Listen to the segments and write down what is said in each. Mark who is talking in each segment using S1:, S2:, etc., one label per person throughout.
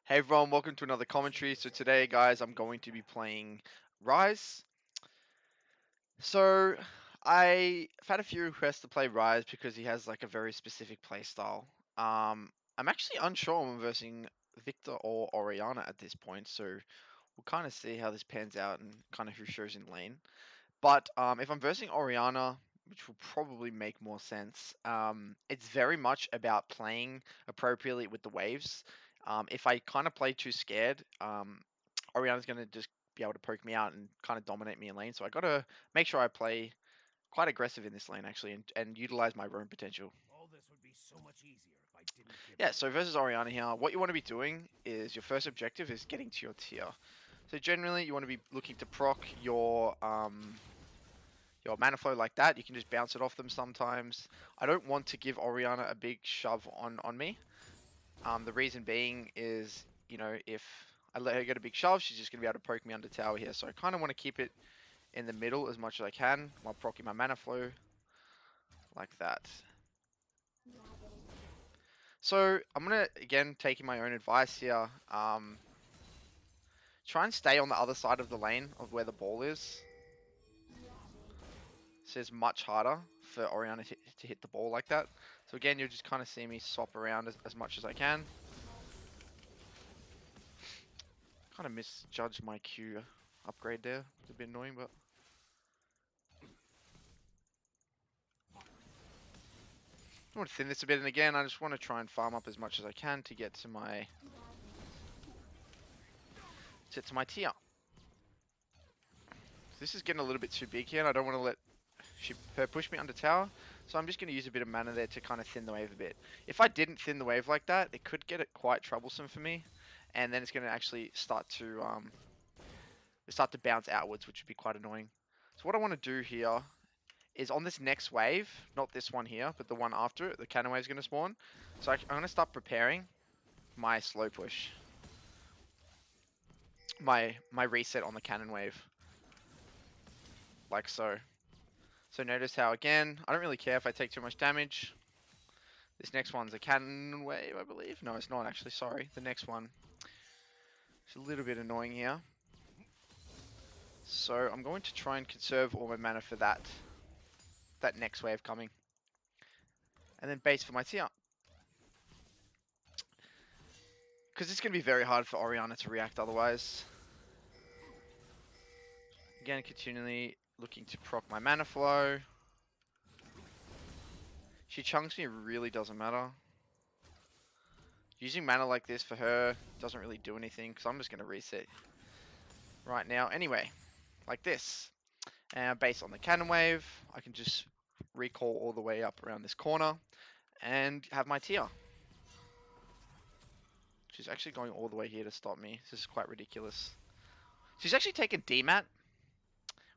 S1: Hey everyone, welcome to another commentary. So today, guys, I'm going to be playing Ryze. So I've had a few requests to play Ryze because he has like a very specific playstyle. I'm actually unsure I'm versing Victor or Orianna at this point, so we'll kind of see how this pans out and kind of who shows in lane. But if I'm versing Orianna, which will probably make more sense, it's very much about playing appropriately with the waves. If I kind of play too scared, Orianna's going to just be able to poke me out and kind of dominate me in lane. So I got to make sure I play quite aggressive in this lane actually and utilize my roam potential.
S2: All this would be so much easier if I didn't give
S1: Yeah,
S2: in.
S1: so versus Orianna here, what you want to be doing is your first objective is getting to your tier. So generally you want to be looking to proc your mana flow like that. You can just bounce it off them sometimes. I don't want to give Orianna a big shove on me. The reason being is, if I let her get a big shove, she's just going to be able to poke me under tower here. So I kind of want to keep it in the middle as much as I can while proccing my mana flow like that. So I'm going to, again, taking my own advice here. Try and stay on the other side of the lane of where the ball is. So it's much harder for Orianna to hit the ball like that. So again, you'll just kind of see me swap around as much as I can. Kind of misjudged my Q upgrade there. It's a bit annoying, but I want to thin this a bit. And again, I just want to try and farm up as much as I can to get to my tier. This is getting a little bit too big here, and I don't want to let her push me under tower. So I'm just going to use a bit of mana there to kind of thin the wave a bit. If I didn't thin the wave like that, it could get it quite troublesome for me, and then it's going to actually start to bounce outwards, which would be quite annoying. So what I want to do here is on this next wave, not this one here, but the one after it, the cannon wave is going to spawn. So I'm going to start preparing my slow push, my reset on the cannon wave, like so. So notice how, again, I don't really care if I take too much damage. This next one's a cannon wave, I believe. No, it's not actually, sorry. The next one is a little bit annoying here. So I'm going to try and conserve all my mana for that next wave coming. And then base for my tier. Because it's going to be very hard for Orianna to react otherwise. Again, continually looking to proc my mana flow. She chunks me, really doesn't matter. Using mana like this for her doesn't really do anything because I'm just going to reset right now anyway, like this. And based on the cannon wave, I can just recall all the way up around this corner and have my tier. She's actually going all the way here to stop me. This is quite ridiculous. She's actually taken DMAT,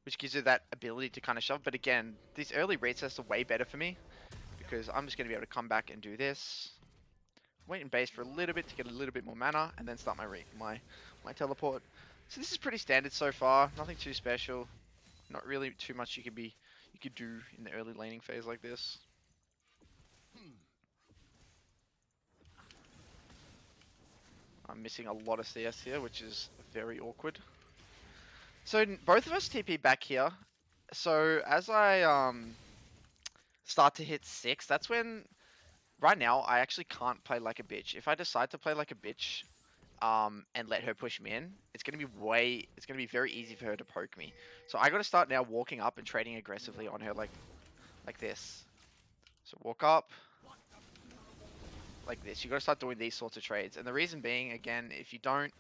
S1: which gives her that ability to kind of shove. But again, these early resets are way better for me because I'm just going to be able to come back and do this. Wait in base for a little bit to get a little bit more mana and then start my teleport. So this is pretty standard so far. Nothing too special. Not really too much you could do in the early laning phase like this. I'm missing a lot of CS here, which is very awkward. So both of us TP back here. So as I start to hit 6, that's when right now I actually can't play like a bitch. If I decide to play like a bitch and let her push me in, it's gonna be very easy for her to poke me. So I gotta start now walking up and trading aggressively on her like this. So walk up like this. You gotta start doing these sorts of trades. And the reason being, again, if you don't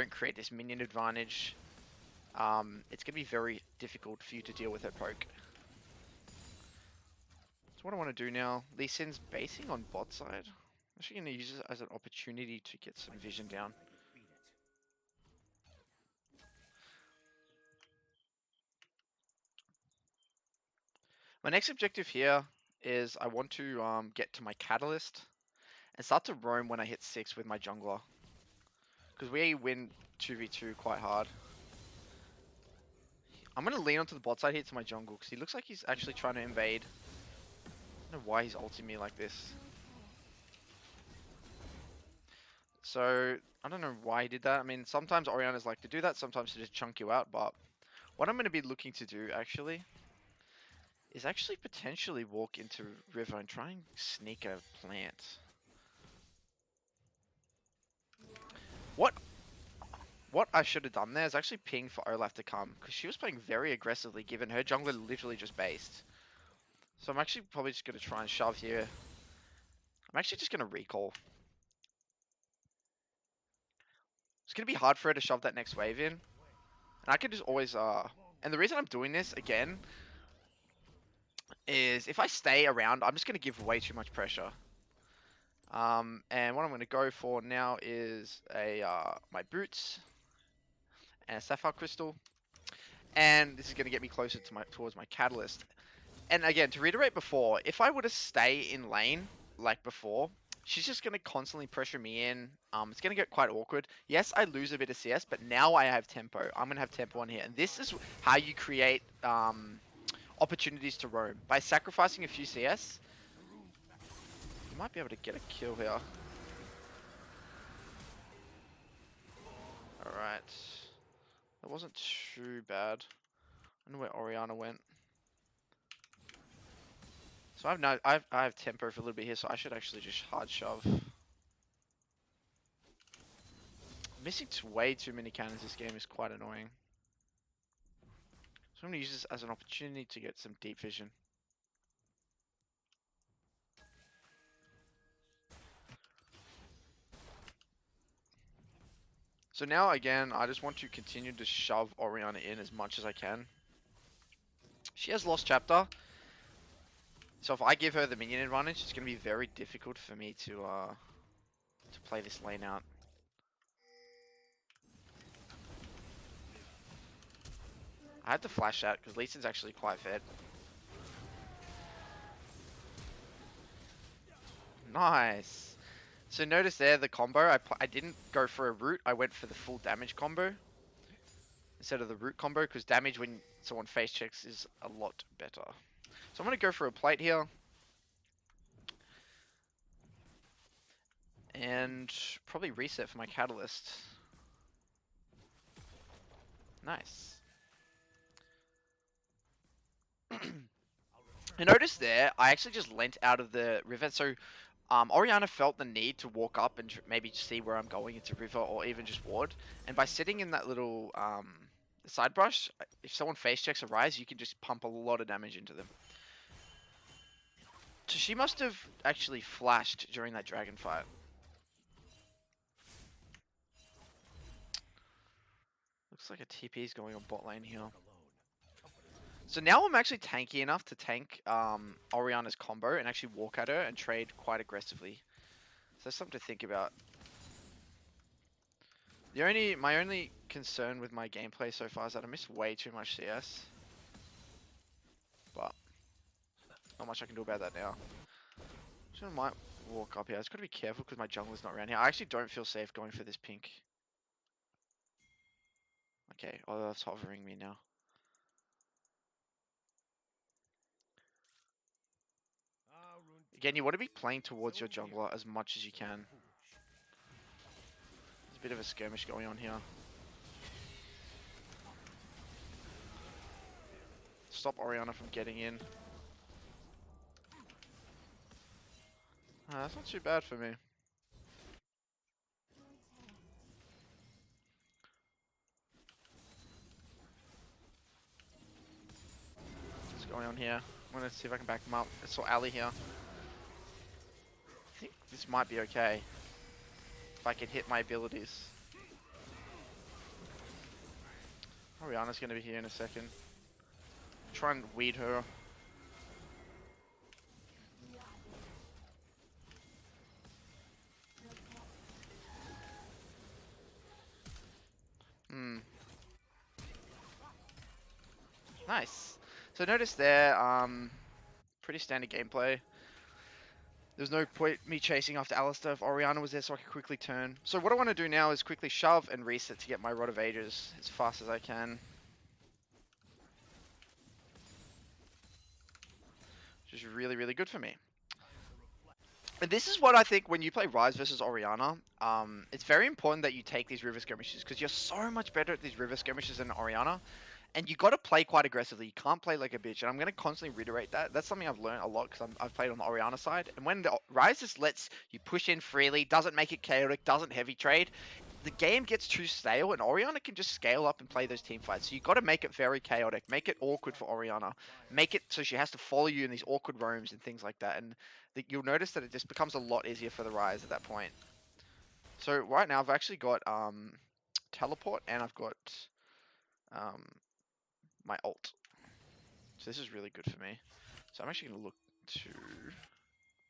S1: create this minion advantage, it's gonna be very difficult for you to deal with her poke. So what I want to do now, Lee Sin's basing on bot side. I'm actually going to use it as an opportunity to get some vision down. My next objective here is I want to get to my catalyst and start to roam when I hit 6 with my jungler. Because we win 2v2 quite hard. I'm going to lean onto the bot side here to my jungle because he looks like he's actually trying to invade. I don't know why he's ulting me like this. So I don't know why he did that. I mean, sometimes Oriannas like to do that, sometimes to just chunk you out. But what I'm going to be looking to do actually is actually potentially walk into river and try and sneak a plant. What what I should have done there is actually ping for Olaf to come because she was playing very aggressively given her jungler literally just based. So I'm actually probably just going to try and shove here. I'm actually just going to recall. It's going to be hard for her to shove that next wave in. And I could just always and the reason I'm doing this again is if I stay around, I'm just going to give way too much pressure. And what I'm going to go for now is a my boots and a sapphire crystal, and this is going to get me closer to towards my catalyst. And again, to reiterate before, if I were to stay in lane like before, she's just going to constantly pressure me in. It's going to get quite awkward. Yes, I lose a bit of CS, but now I have tempo. I'm going to have tempo on here, and this is how you create opportunities to roam by sacrificing a few CS. You might be able to get a kill here. Alright. That wasn't too bad. I don't know where Orianna went. So I have tempo for a little bit here, so I should actually just hard shove. Missing way too many cannons this game is quite annoying. So I'm going to use this as an opportunity to get some deep vision. So now again, I just want to continue to shove Orianna in as much as I can. She has lost chapter. So if I give her the minion advantage, it's going to be very difficult for me to play this lane out. I had to flash that because Lee Sin's actually quite fed. Nice. So notice there the combo, I didn't go for a root, I went for the full damage combo instead of the root combo because damage when someone face checks is a lot better. So I'm going to go for a plate here. And probably reset for my catalyst. Nice. I noticed there, I actually just leant out of the river. So Orianna felt the need to walk up and maybe see where I'm going into river or even just ward. And by sitting in that little side brush, if someone face checks a Ryze, you can just pump a lot of damage into them. So she must have actually flashed during that dragon fight. Looks like a TP is going on bot lane here. So now I'm actually tanky enough to tank Orianna's combo and actually walk at her and trade quite aggressively. So that's something to think about. My only concern with my gameplay so far is that I miss way too much CS. But not much I can do about that now. So I might walk up here. I just gotta be careful because my jungler's not around here. I actually don't feel safe going for this pink. Okay, Olaf's hovering me now. Again, you want to be playing towards your jungler as much as you can. There's a bit of a skirmish going on here. Stop Orianna from getting in. That's not too bad for me. What's going on here? I'm gonna see if I can back them up. I saw Ali here. I think this might be okay. If I can hit my abilities. Orianna's gonna be here in a second. Try and weed her. Nice. So notice there, pretty standard gameplay. There's no point me chasing after Alistar if Orianna was there so I could quickly turn. So what I want to do now is quickly shove and reset to get my Rod of Ages as fast as I can. Which is really, really good for me. And this is what I think when you play Ryze versus Orianna, it's very important that you take these river skirmishes because you're so much better at these river skirmishes than Orianna. And you got to play quite aggressively. You can't play like a bitch. And I'm going to constantly reiterate that. That's something I've learned a lot because I've played on the Orianna side. And when the Ryze just lets you push in freely, doesn't make it chaotic, doesn't heavy trade, the game gets too stale. And Orianna can just scale up and play those team fights. So you got to make it very chaotic, make it awkward for Orianna, make it so she has to follow you in these awkward roams and things like that. And you'll notice that it just becomes a lot easier for the Ryze at that point. So right now I've actually got teleport and I've got um, my ult. So this is really good for me. So I'm actually going to look to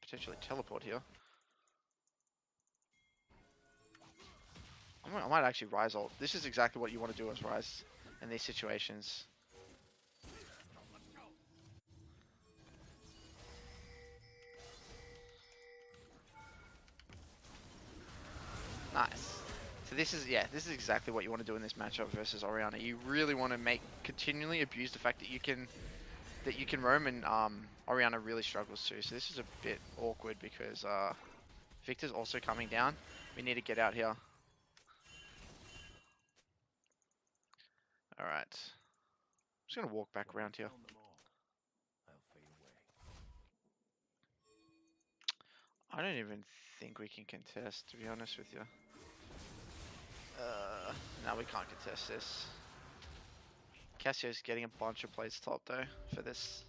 S1: potentially teleport here. I might actually Ryze ult. This is exactly what you want to do as Ryze in these situations. Nice. So this is exactly what you want to do in this matchup versus Orianna. You really want to continually abuse the fact that you can roam, and Orianna really struggles too. So this is a bit awkward because Victor's also coming down. We need to get out here. All right. I'm just gonna walk back around here. I don't even think we can contest, to be honest with you. No, we can't contest this. Cassio's getting a bunch of plays top though for this.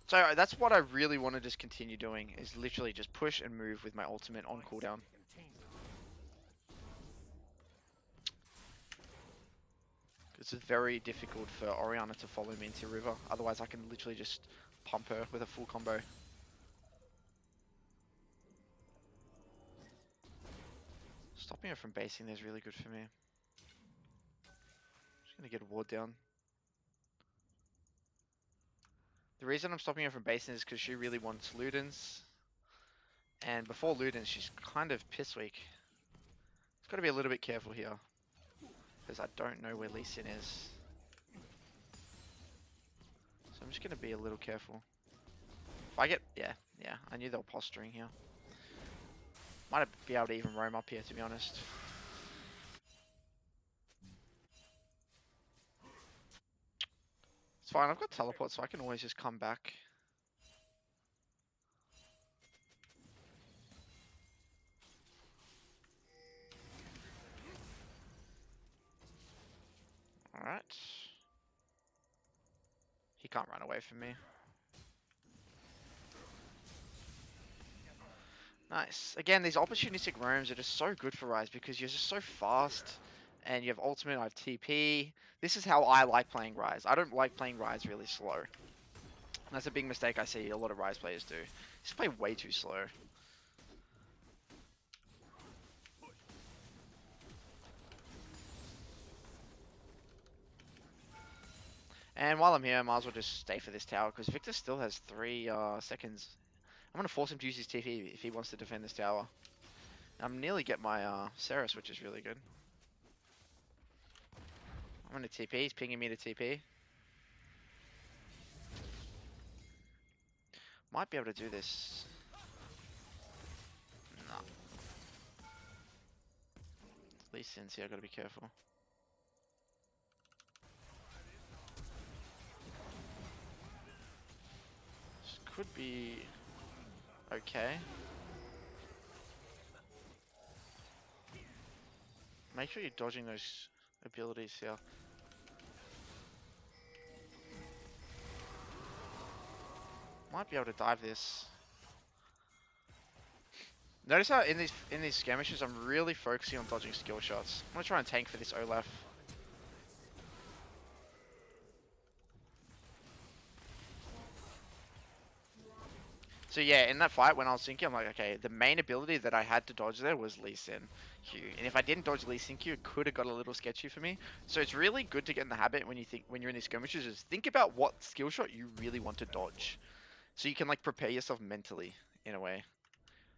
S1: So that's what I really want to just continue doing, is literally just push and move with my ultimate on cooldown. It's very difficult for Orianna to follow me into river, otherwise I can literally just pump her with a full combo. Stopping her from basing there is really good for me. Just gonna get a ward down. The reason I'm stopping her from basing is because she really wants Ludens. And before Ludens, she's kind of piss weak. It's got to be a little bit careful here. Because I don't know where Lee Sin is. So I'm just going to be a little careful. If I get... Yeah, I knew they were posturing here. Might be able to even roam up here, to be honest. It's fine, I've got teleport, so I can always just come back. Alright. He can't run away from me. Nice. Again, these opportunistic roams are just so good for Ryze because you're just so fast and you have ultimate, I have TP. This is how I like playing Ryze. I don't like playing Ryze really slow. That's a big mistake I see a lot of Ryze players do. Just play way too slow. And while I'm here, I might as well just stay for this tower because Victor still has 3 seconds. I'm going to force him to use his TP if he wants to defend this tower. I'm nearly get my Ceres, which is really good. I'm going to TP. He's pinging me to TP. Might be able to do this. No. Lee Sin's here, gotta be careful. This could be okay. Make sure you're dodging those abilities here. Might be able to dive this. Notice how in these skirmishes I'm really focusing on dodging skill shots. I'm gonna try and tank for this Olaf. So yeah, in that fight when I was thinking, I'm like, okay, the main ability that I had to dodge there was Lee Sin Q. And if I didn't dodge Lee Sin Q, it could have got a little sketchy for me. So it's really good to get in the habit when you're in these skirmishes is think about what skill shot you really want to dodge. So you can like prepare yourself mentally in a way.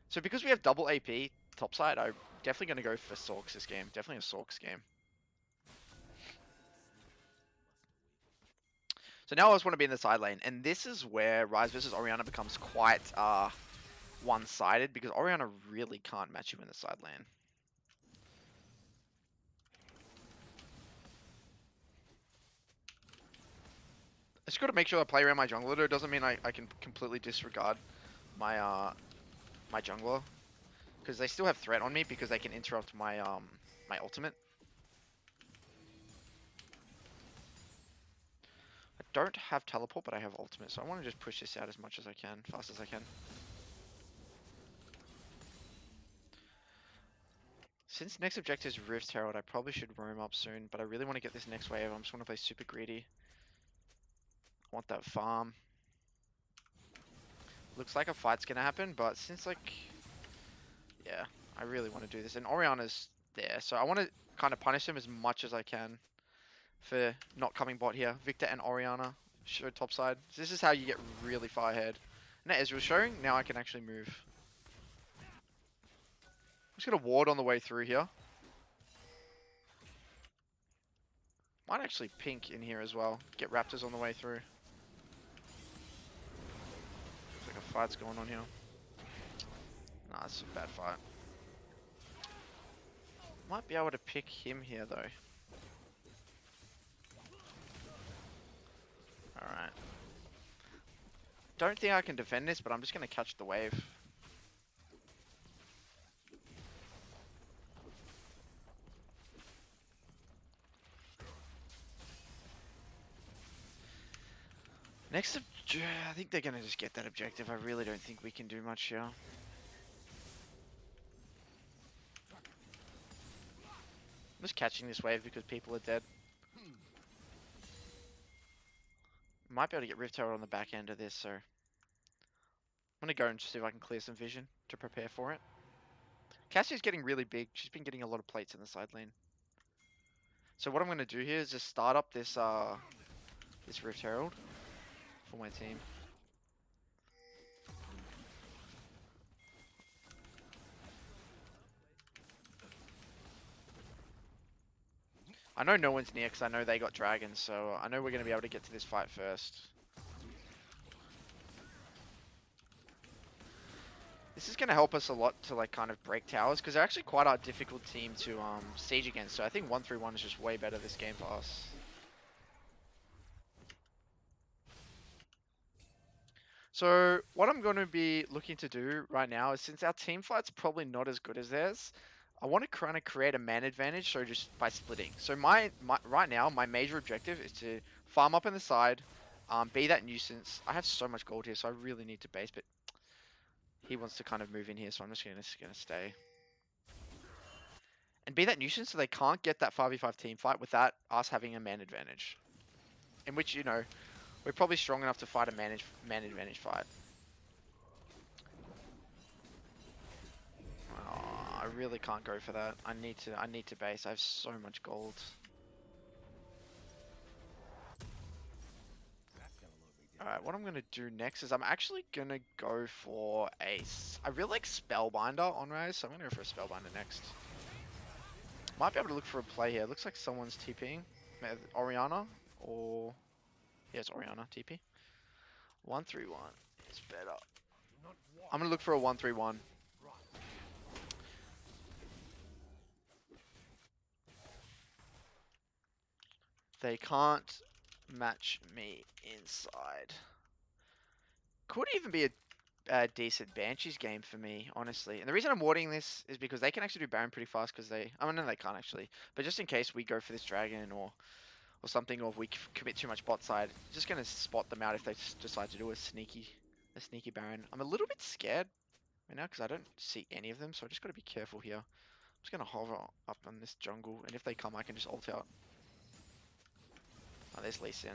S1: So because we have double AP topside, I'm definitely going to go for Sorks this game. Definitely a Sorks game. So now I just want to be in the side lane, and this is where Ryze versus Orianna becomes quite one-sided because Orianna really can't match you in the side lane. I just got to make sure I play around my jungler. It doesn't mean I can completely disregard my my jungler because they still have threat on me because they can interrupt my my ultimate. I don't have teleport, but I have ultimate, so I want to just push this out as much as I can, fast as I can. Since next objective is Rift Herald, I probably should roam up soon, but I really want to get this next wave. I just want to play super greedy. I want that farm. Looks like a fight's gonna happen, but since like, yeah, I really want to do this. And Orianna's there, so I want to kind of punish him as much as I can for not coming bot here. Victor and Orianna show topside. So this is how you get really far ahead. Now Ezreal's showing, now I can actually move. I'm just gonna ward on the way through here. Might actually pink in here as well. Get raptors on the way through. Looks like a fight's going on here. Nah, it's a bad fight. Might be able to pick him here though. Alright. Don't think I can defend this, but I'm just gonna catch the wave. Next, I think they're gonna just get that objective. I really don't think we can do much here. I'm just catching this wave because people are dead. Might be able to get Rift Herald on the back end of this, so I'm gonna go and see if I can clear some vision to prepare for it. Cassie's getting really big. She's been getting a lot of plates in the side lane. So what I'm gonna do here is just start up this this Rift Herald for my team. I know no one's near because I know they got dragons, so I know we're gonna be able to get to this fight first. This is going to help us a lot to like kind of break towers because they're actually quite a difficult team to siege against. So I think 1-3-1 is just way better this game for us. So what I'm going to be looking to do right now is since our team fight's probably not as good as theirs, I want to kind of create a man advantage. So just by splitting. So my right now my major objective is to farm up in the side, be that nuisance. I have so much gold here, so I really need to base, but he wants to kind of move in here, so I'm just gonna stay. And be that nuisance so they can't get that 5v5 team fight without us having a man advantage. In which, you know, we're probably strong enough to fight a man advantage fight. Oh, I really can't go for that. I need to base. I have so much gold. Alright, what I'm going to do next is I'm actually going to go for I really like Spellbinder on Ryze, so I'm going to go for a Spellbinder next. Might be able to look for a play here. Looks like someone's TPing. Orianna or... Yeah, it's Orianna TP. 1-3-1 is better. I'm going to look for a 1-3-1. They can't match me inside. Could even be a decent Banshees game for me, honestly. And the reason I'm warding this is because they can actually do Baron pretty fast because they... I mean, no, they can't actually. But just in case we go for this Dragon or something, or if we commit too much bot side, just going to spot them out if they decide to do a sneaky Baron. I'm a little bit scared right now because I don't see any of them, so I just got to be careful here. I'm just going to hover up on this jungle, and if they come, I can just ult out. Oh, there's Lee Sin.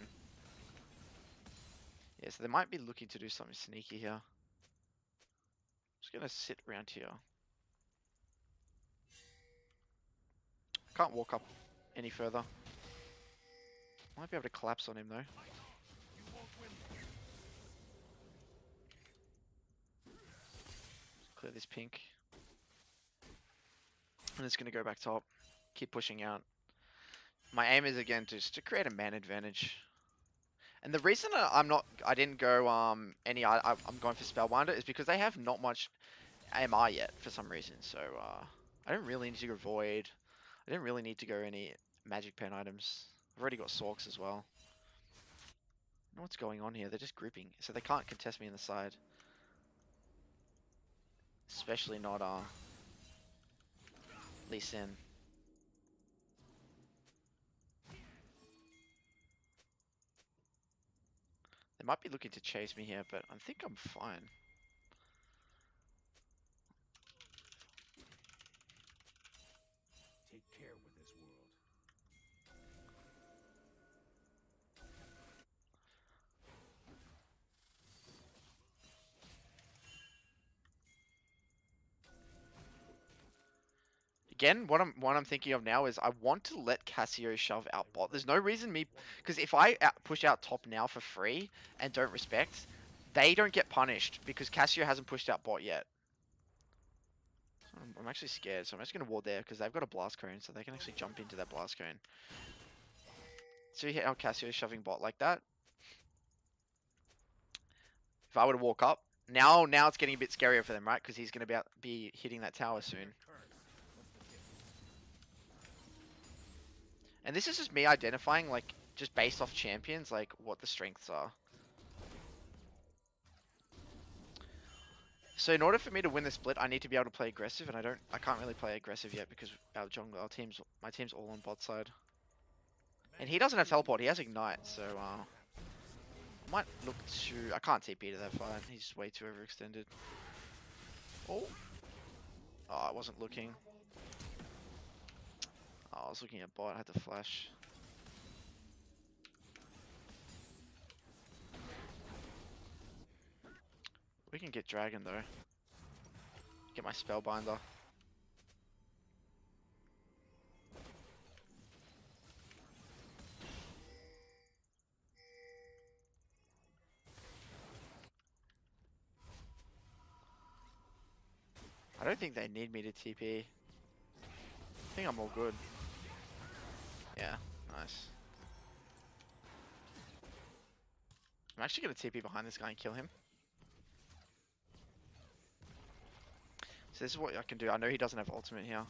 S1: Yeah, so they might be looking to do something sneaky here. I'm just going to sit around here. Can't walk up any further. Might be able to collapse on him though. Clear this pink. And it's going to go back top. Keep pushing out. My aim is again just to create a man advantage. And the reason I didn't go I'm going for Spellbinder is because they have not much AMR yet for some reason. So I don't really need to go Void. I didn't really need to go any Magic Pen items. I've already got Sorks as well. I don't know what's going on here. They're just grouping, so they can't contest me in the side. Especially not Lee Sin. They might be looking to chase me here, but I think I'm fine.
S2: Take care with this world.
S1: Again, what I'm thinking of now is I want to let Cassio shove out bot. There's no reason me, because if I push out top now for free and don't respect, they don't get punished because Cassio hasn't pushed out bot yet. So I'm actually scared, so I'm just gonna ward there because they've got a blast cone, so they can actually jump into that blast cone. See how Cassio is shoving bot like that? If I were to walk up, now it's getting a bit scarier for them, right? Because he's gonna be hitting that tower soon. And this is just me identifying, like, just based off champions, like, what the strengths are. So in order for me to win the split, I need to be able to play aggressive, and I can't really play aggressive yet because my team's all on bot side. And he doesn't have teleport, he has ignite, so, I might look to, I can't TP to that fight, he's way too overextended. Oh, I wasn't looking. Oh, I was looking at bot, I had to flash. We can get dragon though. Get my spellbinder. I don't think they need me to TP. I think I'm all good. Yeah, nice. I'm actually gonna TP behind this guy and kill him. So this is what I can do. I know he doesn't have ultimate here.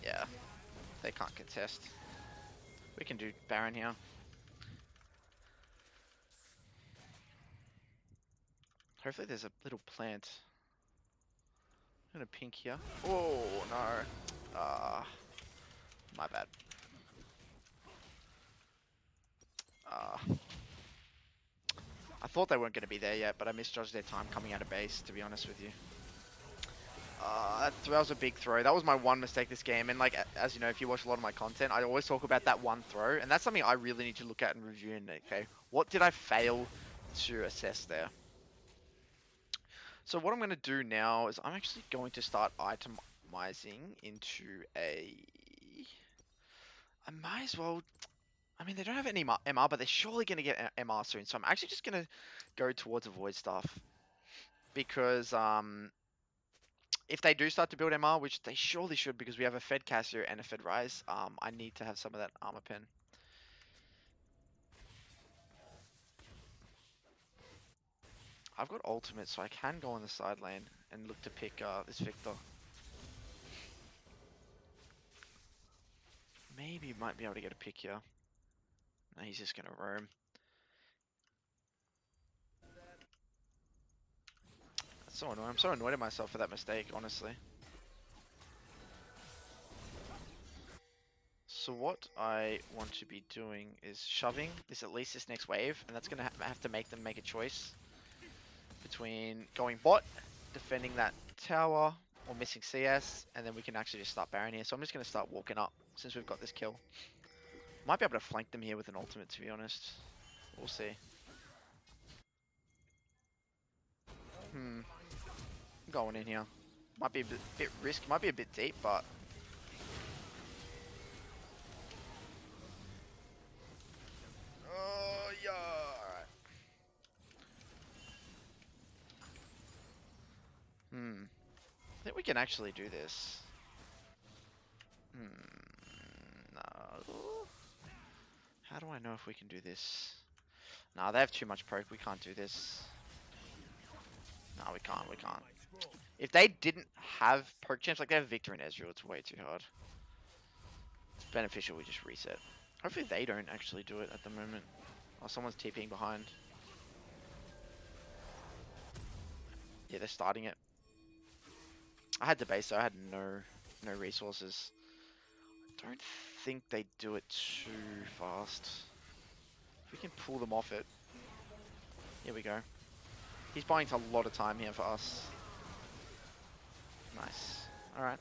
S1: Yeah, they can't contest. We can do Baron here. Hopefully there's a little plant. I'm gonna pink here. Oh no. My bad. I thought they weren't gonna be there yet, but I misjudged their time coming out of base, to be honest with you. That was a big throw. That was my one mistake this game. And like, as you know, if you watch a lot of my content, I always talk about that one throw. And that's something I really need to look at and review. And okay, what did I fail to assess there? So what I'm going to do now is I'm actually going to start itemizing into a... I might as well... I mean, they don't have any MR, but they're surely going to get MR soon. So I'm actually just going to go towards a Void Staff. Because, if they do start to build MR, which they surely should because we have a Fed Cassio and a Fed Ryze, I need to have some of that armor pen. I've got ultimate, so I can go on the side lane and look to pick this Victor. Maybe might be able to get a pick here. No, he's just gonna roam. That's so annoying. I'm so annoyed at myself for that mistake, honestly. So what I want to be doing is shoving this at least this next wave, and that's gonna have to make them make a choice between going bot, defending that tower, or missing CS, and then we can actually just start Baron here. So I'm just gonna start walking up since we've got this kill. Might be able to flank them here with an ultimate, to be honest. We'll see. I'm going in here. Might be a bit risky, might be a bit deep, but... Oh, yeah, alright. can actually do this. No. How do I know if we can do this? Nah, they have too much poke. We can't do this. No, we can't. We can't. If they didn't have poke champs, like they have Victor and Ezreal, it's way too hard. It's beneficial we just reset. Hopefully they don't actually do it at the moment. Oh, someone's TPing behind. Yeah, they're starting it. I had the base though. I had no resources. Don't think they do it too fast. If we can pull them off it. Here we go. He's buying a lot of time here for us. Nice. Alright.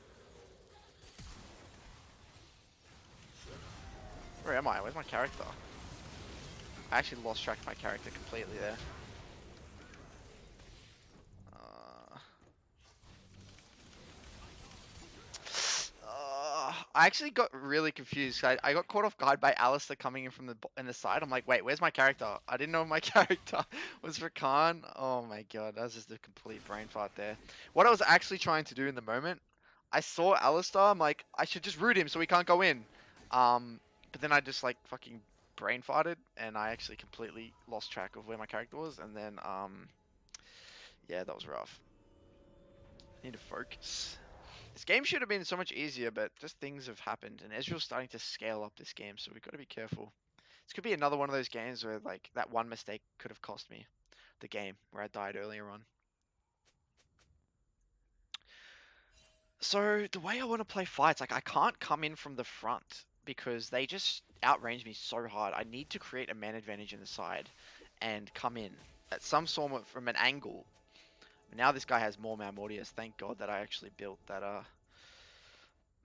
S1: Where am I? Where's my character? I actually lost track of my character completely there. I actually got really confused. I got caught off guard by Alistair coming in from the side. I'm like, wait, where's my character? I didn't know my character was Rakan. Oh my god, that was just a complete brain fart there. What I was actually trying to do in the moment, I saw Alistair. I'm like, I should just root him so he can't go in. But then I just like fucking brain farted, and I actually completely lost track of where my character was. And then yeah, that was rough. Need to focus. This game should have been so much easier, but just things have happened, and Ezreal's starting to scale up this game, so we've got to be careful. This could be another one of those games where, like, that one mistake could have cost me the game, where I died earlier on. So, the way I want to play fights, like, I can't come in from the front, because they just outrange me so hard. I need to create a man advantage in the side, and come in at some sort of, from an angle. Now this guy has more Malmortius. Thank God that I actually built that, I'm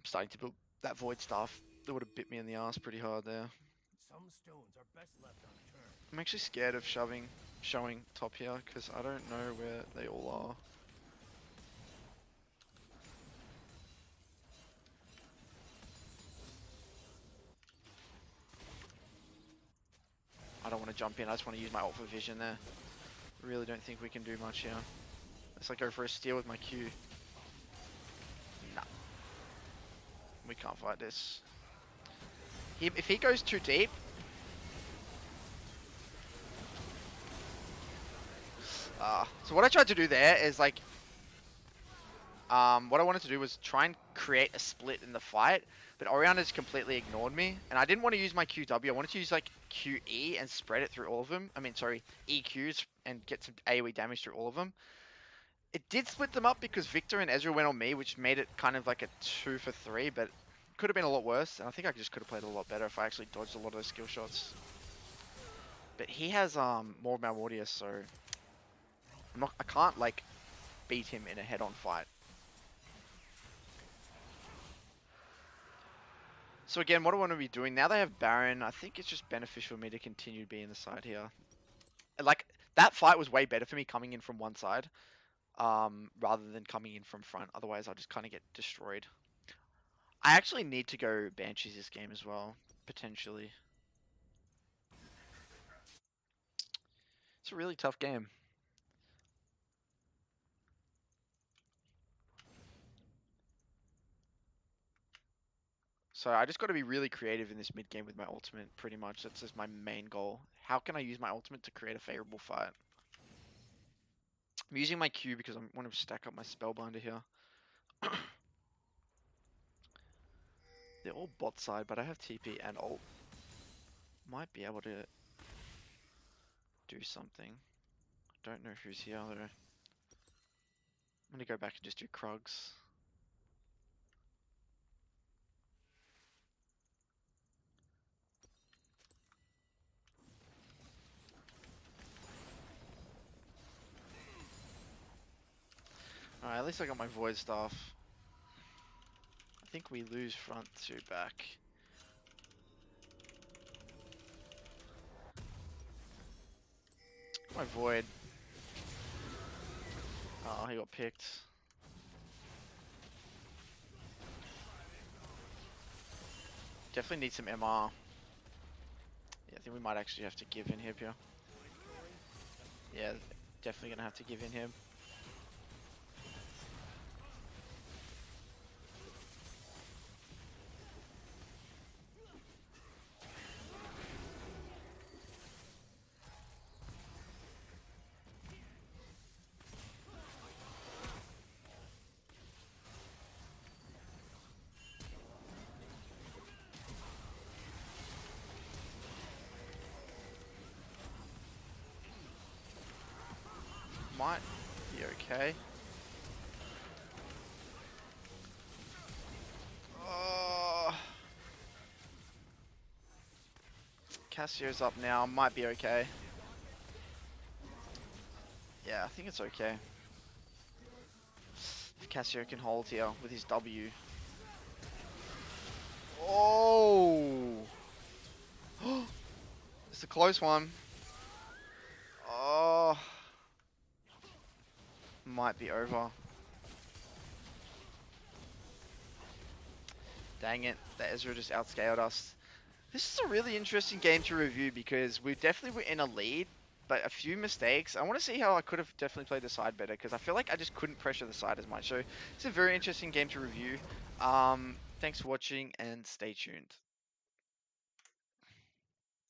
S1: starting to build that Void Staff. That would have bit me in the ass pretty hard there.
S2: Some stones are best left unturned.
S1: I'm actually scared of showing top here, because I don't know where they all are. I don't want to jump in, I just want to use my Alpha Vision there. Really don't think we can do much here. Let's like go for a steal with my Q. Nah. We can't fight this. If he goes too deep... so what I tried to do there is like... what I wanted to do was try and create a split in the fight, but Orianna's completely ignored me, and I didn't want to use my QW. I wanted to use like QE and spread it through all of them. I mean, sorry, EQs and get some AoE damage through all of them. It did split them up because Victor and Ezreal went on me, which made it kind of like a 2 for 3, but could have been a lot worse. And I think I just could have played a lot better if I actually dodged a lot of those skill shots. But he has more Malmortius, so I can't like beat him in a head-on fight. So again, what I want to be doing, now they have Baron, I think it's just beneficial for me to continue to be in the side here. Like, that fight was way better for me coming in from one side, rather than coming in from front. Otherwise, I'll just kind of get destroyed. I actually need to go Banshees this game as well, potentially. It's a really tough game. So I just got to be really creative in this mid game with my ultimate, pretty much. That's just my main goal. How can I use my ultimate to create a favorable fight? I'm using my Q because I want to stack up my Spellbinder here. They're all bot side, but I have TP and ult. Might be able to do something. Don't know who's here though. I'm gonna go back and just do Krugs. Alright, at least I got my Void Staff. I think we lose front to back. My Void. Oh, he got picked. Definitely need some MR. Yeah, I think we might actually have to give in here. Yeah, definitely gonna have to give in here. might be okay. Oh, Cassio's up now. Might be okay. Yeah, I think it's okay. If Cassio can hold here with his W. Oh! It's a close one. Oh, might be over. Dang it, the Ezra just outscaled us. This is a really interesting game to review because we definitely were in a lead, but a few mistakes. I want to see how I could have definitely played the side better because I feel like I just couldn't pressure the side as much. So it's a very interesting game to review. Thanks for watching and stay tuned.